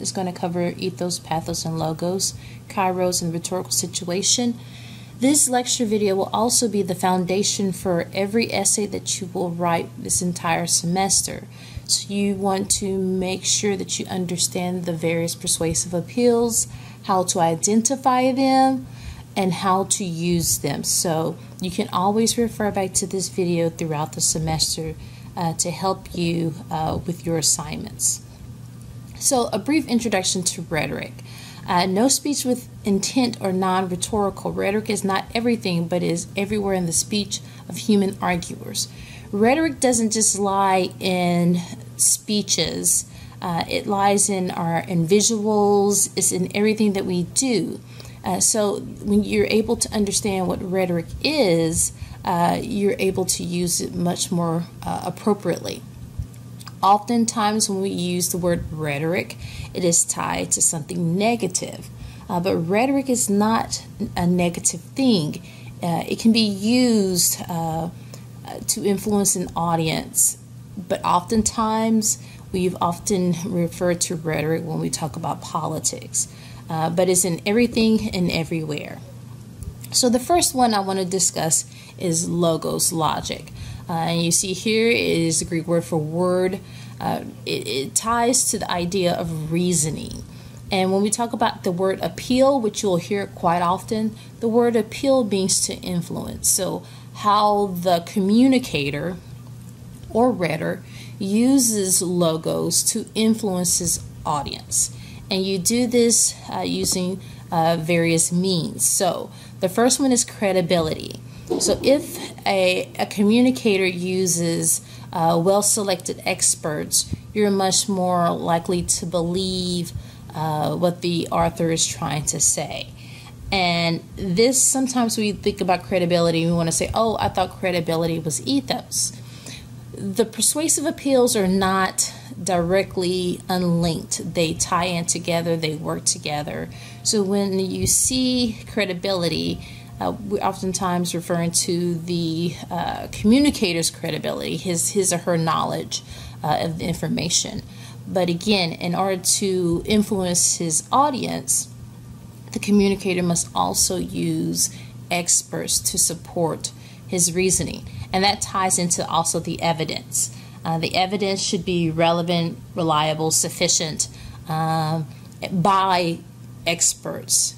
is going to cover ethos, pathos, and logos, kairos, and rhetorical situation. This lecture video will also be the foundation for every essay that you will write this entire semester. So you want to make sure that you understand the various persuasive appeals, how to identify them, and how to use them. So you can always refer back to this video throughout the semester to help you with your assignments. So a brief introduction to rhetoric. No speech with intent or non-rhetorical. Rhetoric is not everything, but is everywhere in the speech of human arguers. Rhetoric doesn't just lie in speeches. It lies in visuals. It's in everything that we do. So when you're able to understand what rhetoric is, you're able to use it much more appropriately. Oftentimes when we use the word rhetoric, it is tied to something negative. But rhetoric is not a negative thing. It can be used to influence an audience. But oftentimes, we've often referred to rhetoric when we talk about politics. But it's in everything and everywhere. So the first one I want to discuss is logos, logic. And you see here is the Greek word for word. It ties to the idea of reasoning. And when we talk about the word appeal, which you'll hear quite often, the word appeal means to influence. So how the communicator or rhetor uses logos to influence his audience. And you do this using various means. So the first one is credibility. So if a communicator uses well-selected experts, you're much more likely to believe what the author is trying to say. And this, sometimes we think about credibility, we want to say, oh, I thought credibility was ethos. The persuasive appeals are not directly unlinked. They tie in together, they work together. So when you see credibility, we're oftentimes referring to the communicator's credibility, his or her knowledge of the information. But again, in order to influence his audience, the communicator must also use experts to support his reasoning. And that ties into also the evidence. The evidence should be relevant, reliable, sufficient by experts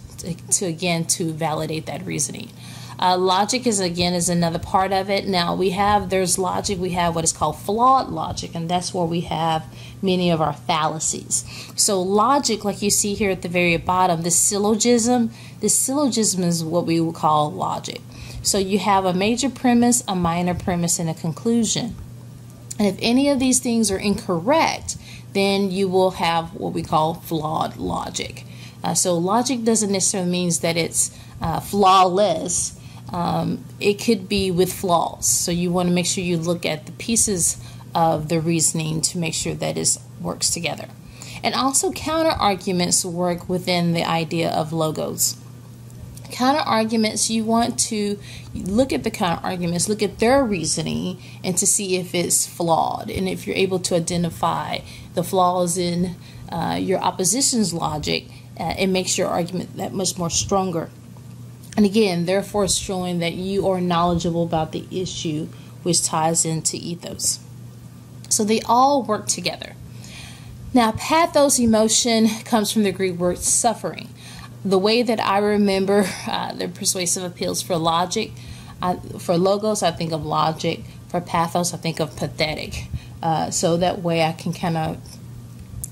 to validate that reasoning. Logic is another part of it. Now there's logic, we have what is called flawed logic, and that's where we have many of our fallacies. So logic, like you see here at the very bottom, this syllogism is what we would call logic. So you have a major premise, a minor premise, and a conclusion. And if any of these things are incorrect, then you will have what we call flawed logic. So logic doesn't necessarily mean that it's flawless. It could be with flaws. So you want to make sure you look at the pieces of the reasoning to make sure that it works together. And also counter arguments work within the idea of logos. Counter arguments, you want to look at the counter arguments, look at their reasoning, and to see if it's flawed. And if you're able to identify the flaws in your opposition's logic, it makes your argument that much more stronger. And again, therefore showing that you are knowledgeable about the issue, which ties into ethos. So they all work together. Now, pathos, emotion, comes from the Greek word suffering. The way that I remember the persuasive appeals for logic, for logos, I think of logic. For pathos, I think of pathetic. So that way I can kind of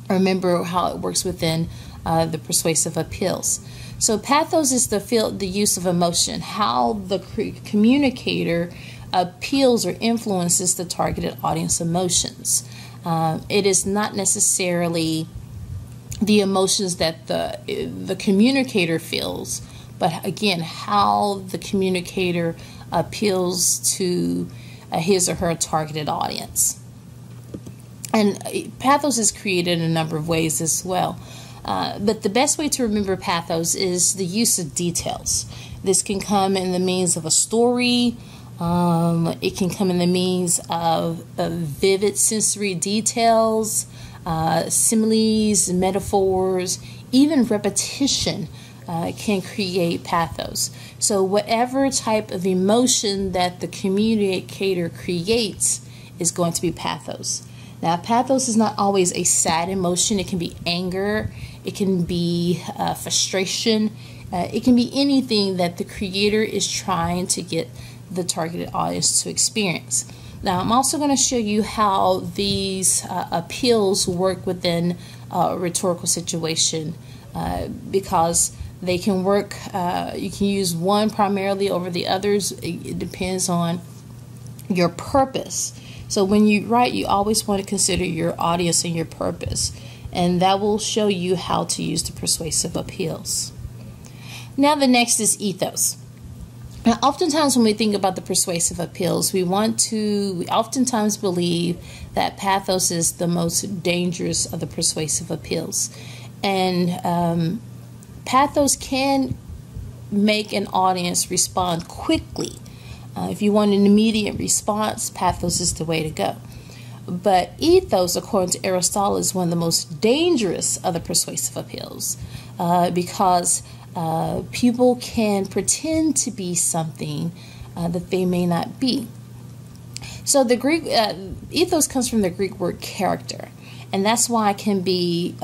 remember how it works within the persuasive appeals. So pathos is the use of emotion, how the communicator appeals or influences the targeted audience emotions. It is not necessarily the emotions that the communicator feels, but again, how the communicator appeals to his or her targeted audience. And pathos is created in a number of ways as well. But the best way to remember pathos is the use of details. This can come in the means of a story. It can come in the means of vivid sensory details. Similes, metaphors, even repetition can create pathos. So whatever type of emotion that the communicator creates is going to be pathos. Now, pathos is not always a sad emotion. It can be anger. It can be frustration. It can be anything that the creator is trying to get the targeted audience to experience. Now, I'm also going to show you how these appeals work within a rhetorical situation because they can work. You can use one primarily over the others. It depends on your purpose. So when you write, you always want to consider your audience and your purpose, and that will show you how to use the persuasive appeals. Now the next is ethos. Now, oftentimes when we think about the persuasive appeals, we oftentimes believe that pathos is the most dangerous of the persuasive appeals. And pathos can make an audience respond quickly. If you want an immediate response, pathos is the way to go. But ethos, according to Aristotle, is one of the most dangerous of the persuasive appeals because people can pretend to be something that they may not be. So the Greek ethos comes from the Greek word character, and that's why it can be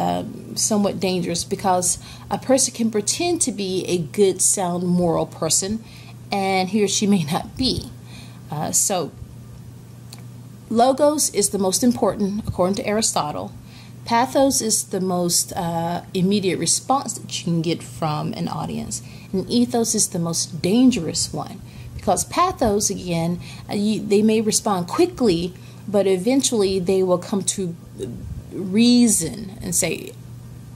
somewhat dangerous, because a person can pretend to be a good, sound, moral person, and he or she may not be. So logos is the most important, according to Aristotle. Pathos is the most immediate response that you can get from an audience. And ethos is the most dangerous one, because pathos, again, they may respond quickly, but eventually they will come to reason and say,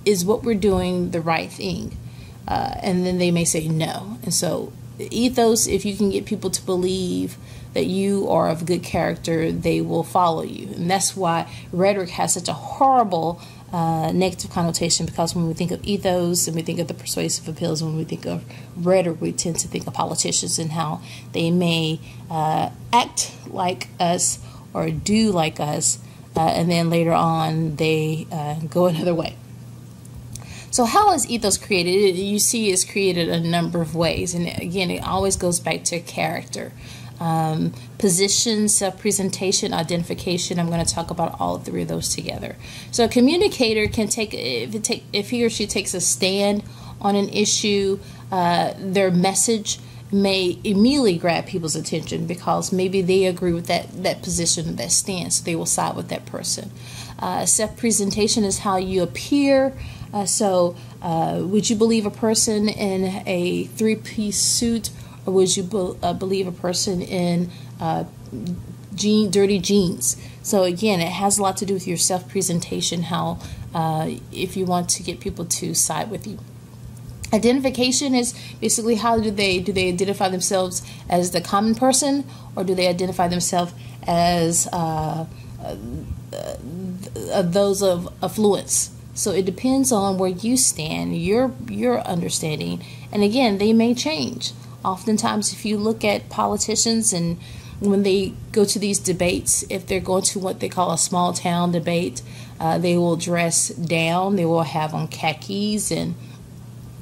is what we're doing the right thing? And then they may say no. And so ethos, if you can get people to believe that you are of good character, they will follow you. And that's why rhetoric has such a horrible negative connotation, because when we think of ethos and we think of the persuasive appeals, when we think of rhetoric, we tend to think of politicians and how they may act like us or do like us, and then later on they go another way. So how is ethos created? You see it's created a number of ways. And again, it always goes back to character. Position, self-presentation, identification. I'm going to talk about all three of those together. So a communicator can take, if he or she takes a stand on an issue, their message may immediately grab people's attention because maybe they agree with that position, that stance. They will side with that person. Self-presentation is how you appear. So would you believe a person in a three-piece suit, or would you believe a person in dirty jeans? So again, it has a lot to do with your self-presentation, how if you want to get people to side with you. Identification is basically how do they identify themselves as the common person, or do they identify themselves as those of affluence? So it depends on where you stand, your understanding, and again, they may change. Oftentimes, if you look at politicians and when they go to these debates, if they're going to what they call a small town debate, they will dress down. They will have on khakis and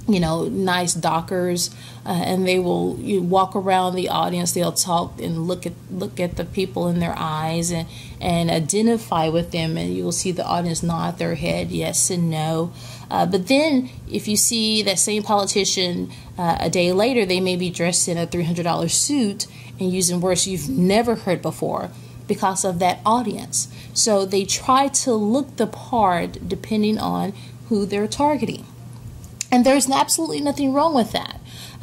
nice dockers, and they will walk around the audience. They'll talk and look at the people in their eyes and identify with them, and you will see the audience nod their head yes and no. But then if you see that same politician a day later, they may be dressed in a $300 suit and using words you've never heard before because of that audience. So they try to look the part depending on who they're targeting. And there's absolutely nothing wrong with that.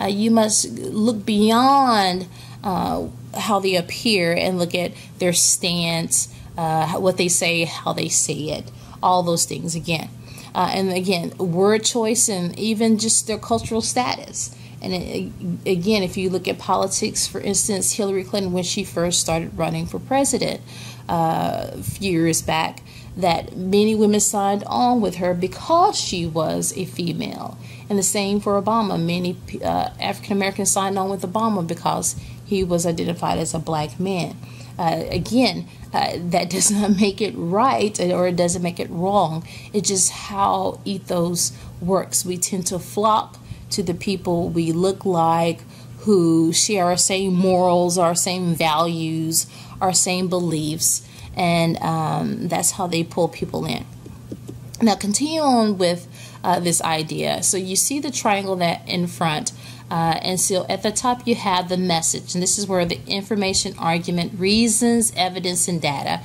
You must look beyond how they appear and look at their stance, what they say, how they say it, all those things again. And again, word choice and even just their cultural status. And again, if you look at politics, for instance, Hillary Clinton, when she first started running for president a few years back, that many women signed on with her because she was a female. And the same for Obama. Many African Americans signed on with Obama because he was identified as a black man. Again, That does not make it right, or it doesn't make it wrong. It's just how ethos works. We tend to flock to the people we look like, who share our same morals, our same values, our same beliefs, and that's how they pull people in. Now continue on with this idea. So you see the triangle that in front, and so at the top you have the message, and this is where the information, argument, reasons, evidence, and data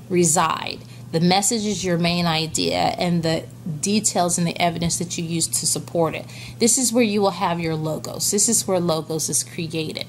reside. The message is your main idea, and the details and the evidence that you use to support it. This is where you will have your logos. This is where logos is created.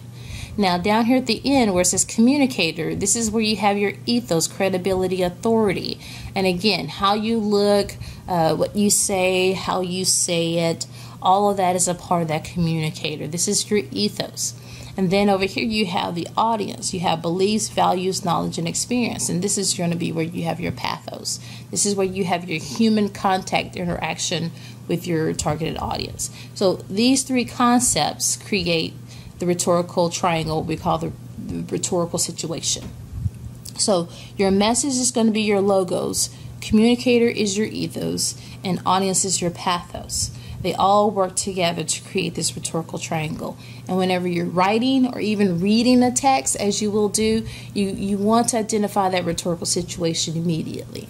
Now down here at the end where it says communicator, this is where you have your ethos, credibility, authority. And again, how you look, what you say, how you say it, all of that is a part of that communicator. This is your ethos. And then over here you have the audience. You have beliefs, values, knowledge, and experience. And this is going to be where you have your pathos. This is where you have your human contact interaction with your targeted audience. So these three concepts create the rhetorical triangle, we call the rhetorical situation. So your message is going to be your logos, communicator is your ethos, and audience is your pathos. They all work together to create this rhetorical triangle. And whenever you're writing or even reading a text, as you will do, you want to identify that rhetorical situation immediately.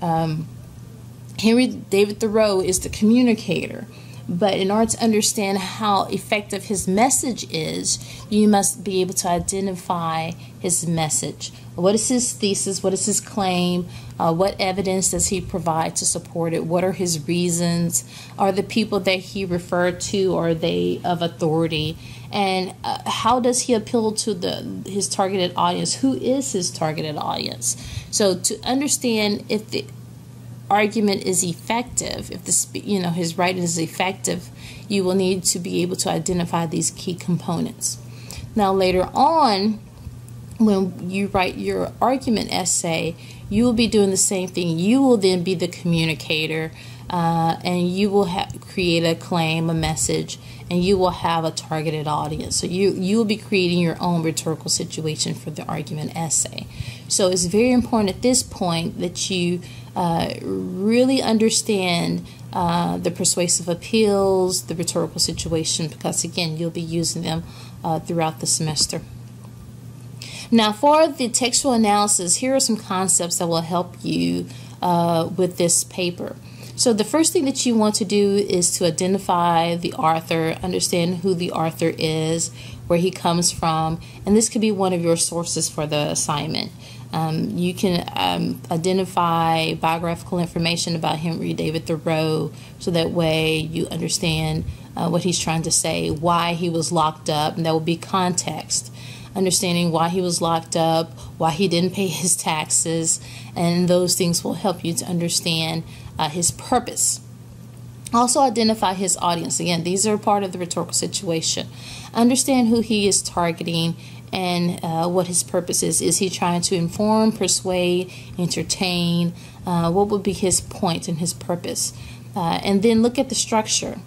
Henry David Thoreau is the communicator. But in order to understand how effective his message is, you must be able to identify his message. What is his thesis? What is his claim? What evidence does he provide to support it? What are his reasons? Are the people that he referred to, are they of authority? And how does he appeal to his targeted audience? Who is his targeted audience? So to understand if the argument is effective, if his writing is effective, you will need to be able to identify these key components. Now later on, when you write your argument essay, you will be doing the same thing. You will then be the communicator, and you will create a claim, a message, and you will have a targeted audience. So you will be creating your own rhetorical situation for the argument essay. So it's very important at this point that you really understand the persuasive appeals, the rhetorical situation, because again, you'll be using them throughout the semester. Now for the textual analysis, here are some concepts that will help you with this paper. So the first thing that you want to do is to identify the author, understand who the author is, where he comes from, and this could be one of your sources for the assignment. You can identify biographical information about Henry David Thoreau, so that way you understand what he's trying to say, why he was locked up, and that will be context. Understanding why he was locked up, why he didn't pay his taxes, and those things will help you to understand his purpose. Also identify his audience. Again, these are part of the rhetorical situation. Understand who he is targeting and what his purpose is. Is he trying to inform, persuade, entertain? What would be his point and his purpose? And then look at the structure.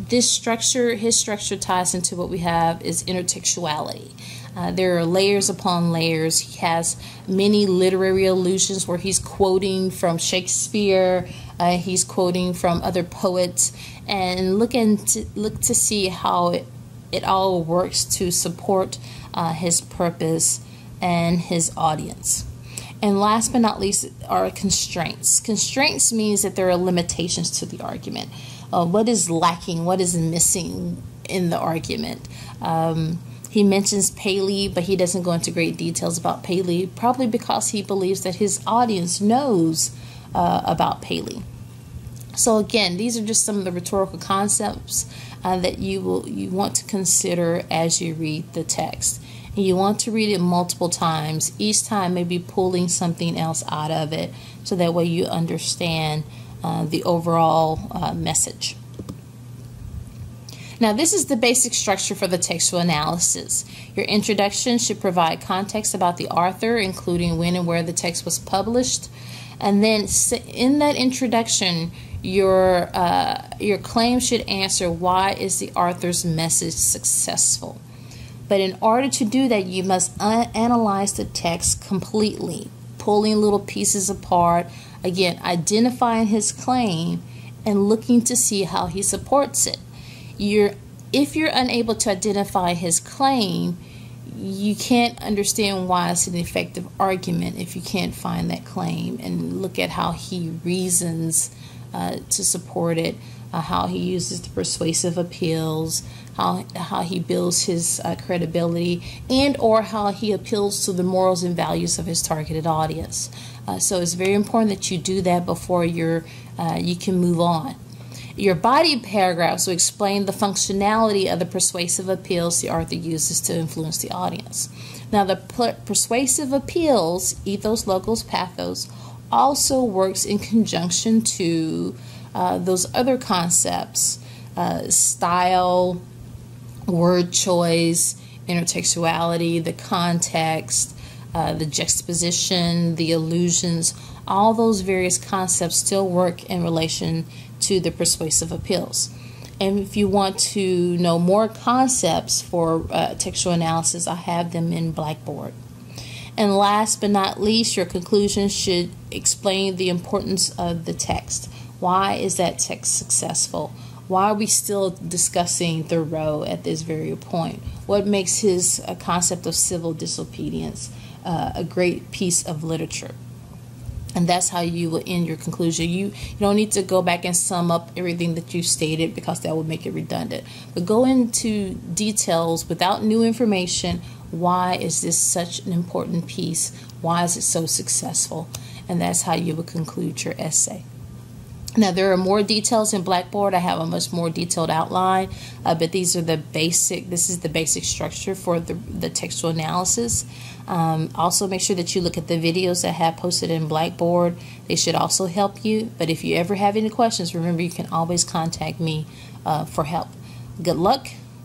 His structure ties into what we have is intertextuality. There are layers upon layers. He has many literary allusions where he's quoting from Shakespeare, he's quoting from other poets, and look to see how it all works to support his purpose and his audience. And last but not least are constraints. Constraints means that there are limitations to the argument. What is lacking? What is missing in the argument? He mentions Paley, but he doesn't go into great details about Paley, probably because he believes that his audience knows about Paley. So again, these are just some of the rhetorical concepts that you want to consider as you read the text. And you want to read it multiple times, each time maybe pulling something else out of it, so that way you understand the overall message. Now this is the basic structure for the textual analysis. Your introduction should provide context about the author, including when and where the text was published. And then in that introduction, your claim should answer, why is the author's message successful? But in order to do that, you must analyze the text completely, pulling little pieces apart, again, identifying his claim and looking to see how he supports it. If you're unable to identify his claim, you can't understand why it's an effective argument if you can't find that claim and look at how he reasons to support it, how he uses the persuasive appeals, how he builds his credibility, and or how he appeals to the morals and values of his targeted audience. So it's very important that you do that before you can move on. Your body paragraphs will explain the functionality of the persuasive appeals the author uses to influence the audience. Now, the persuasive appeals, ethos, logos, pathos, also works in conjunction to those other concepts, style, word choice, intertextuality, the context, the juxtaposition, the allusions. All those various concepts still work in relation to the persuasive appeals. And if you want to know more concepts for textual analysis, I have them in Blackboard. And last but not least, your conclusion should explain the importance of the text. Why is that text successful? Why are we still discussing Thoreau at this very point? What makes his concept of civil disobedience a great piece of literature? And that's how you will end your conclusion. You don't need to go back and sum up everything that you stated because that would make it redundant. But go into details without new information. Why is this such an important piece? Why is it so successful? And that's how you will conclude your essay. Now, there are more details in Blackboard. I have a much more detailed outline, but these are the basic. This is the basic structure for the textual analysis. Also, make sure that you look at the videos that I have posted in Blackboard. They should also help you. But if you ever have any questions, remember you can always contact me for help. Good luck.